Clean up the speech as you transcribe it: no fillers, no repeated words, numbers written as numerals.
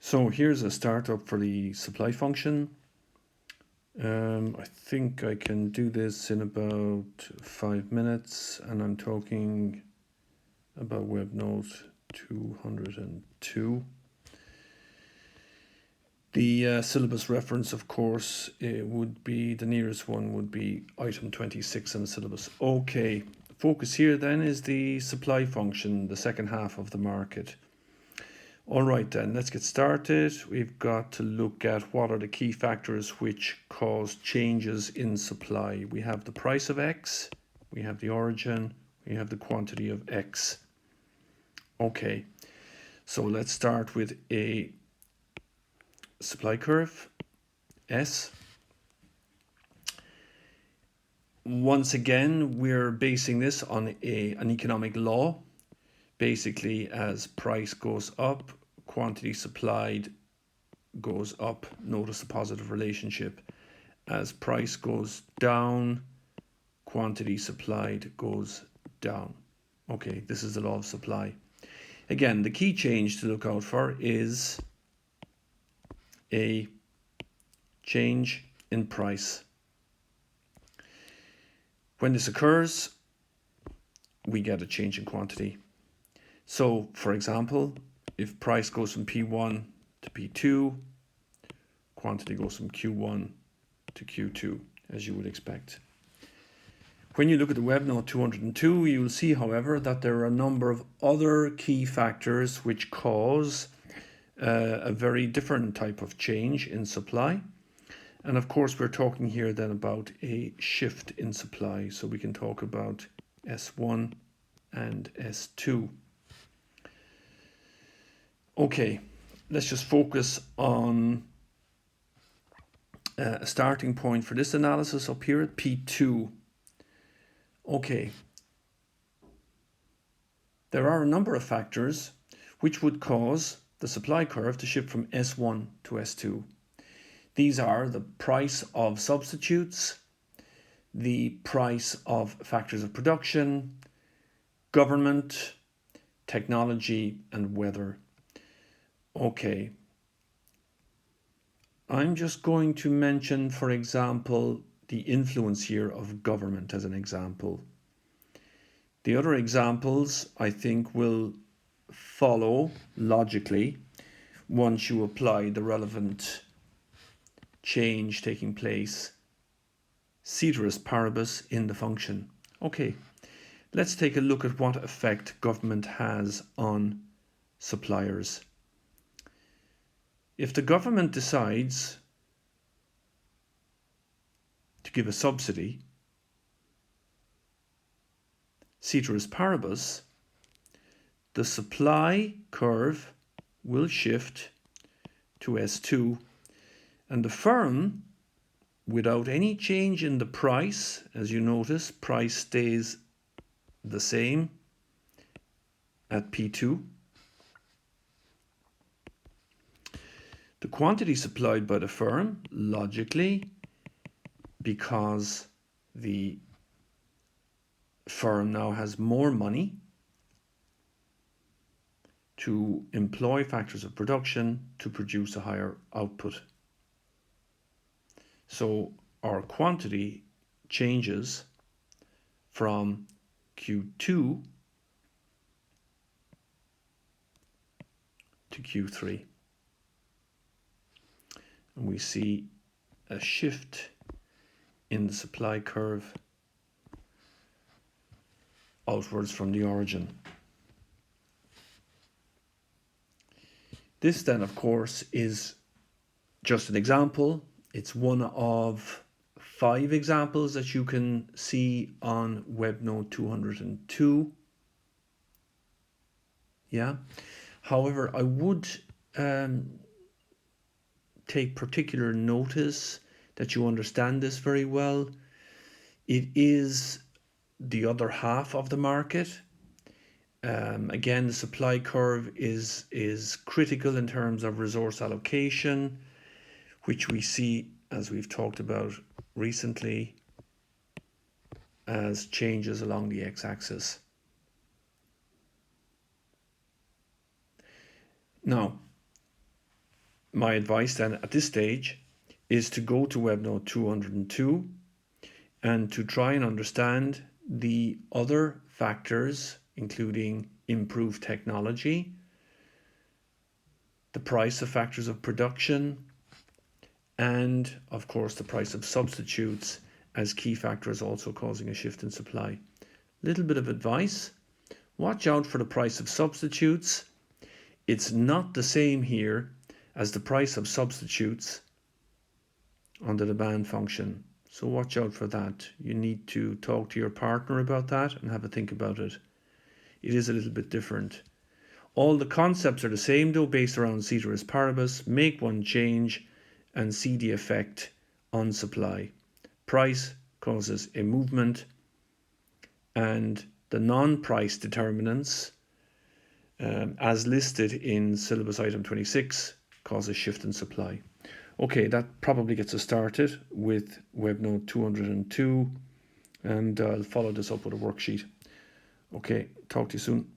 So here's a startup for the supply function. I think I can do this in about 5 minutes, and I'm talking about WebNote 202. The syllabus reference, of course, it would be the nearest one would be item 26 in the syllabus. Okay, focus here then is the supply function, the second half of the market. All right then, let's get started. We've got to look at what are the key factors which cause changes in supply. We have the price of X, we have the origin, we have the quantity of X. Okay, so let's start with a supply curve, S. Once again, we're basing this on an economic law. Basically, as price goes up, quantity supplied goes up. Notice the positive relationship. As price goes down, quantity supplied goes down. Okay, this is the law of supply. Again, the key change to look out for is a change in price. When this occurs, we get a change in quantity. So, for example, if price goes from P1 to P2, quantity goes from Q1 to Q2, as you would expect. When you look at the WebNote 202, you will see, however, that there are a number of other key factors which cause a very different type of change in supply. And of course, we're talking here then about a shift in supply. So we can talk about S1 and S2. Okay, let's just focus on a starting point for this analysis up here at P2. Okay, there are a number of factors which would cause the supply curve to shift from S1 to S2. These are the price of substitutes, the price of factors of production, government, technology, and weather. Okay, I'm just going to mention, for example, the influence here of government as an example. The other examples, I think, will follow logically once you apply the relevant change taking place, ceteris paribus, in the function. Okay, let's take a look at what effect government has on suppliers. If the government decides to give a subsidy, ceteris paribus, the supply curve will shift to S2, and the firm, without any change in the price, as you notice, price stays the same at P2. The quantity supplied by the firm, logically, because the firm now has more money to employ factors of production to produce a higher output. So our quantity changes from Q2 to Q3. And we see a shift in the supply curve outwards from the origin. This then, of course, is just an example. It's one of 5 examples that you can see on WebNote 202. Yeah. However, I would take particular notice that you understand this very well. It is the other half of the market. Again, the supply curve is critical in terms of resource allocation, which we see, as we've talked about recently, as changes along the x-axis. Now, my advice then at this stage is to go to WebNode 202 and to try and understand the other factors, including improved technology, the price of factors of production, and of course the price of substitutes as key factors also causing a shift in supply. Little bit of advice: watch out for the price of substitutes. It's not the same here as the price of substitutes on the demand function. So watch out for that. You need to talk to your partner about that and have a think about it. It is a little bit different. All the concepts are the same though, based around ceteris paribus. Make one change and see the effect on supply. Price causes a movement, and the non-price determinants, as listed in syllabus item 26, cause a shift in supply. Okay, that probably gets us started with WebNode 202, and I'll follow this up with a worksheet. Okay, talk to you soon.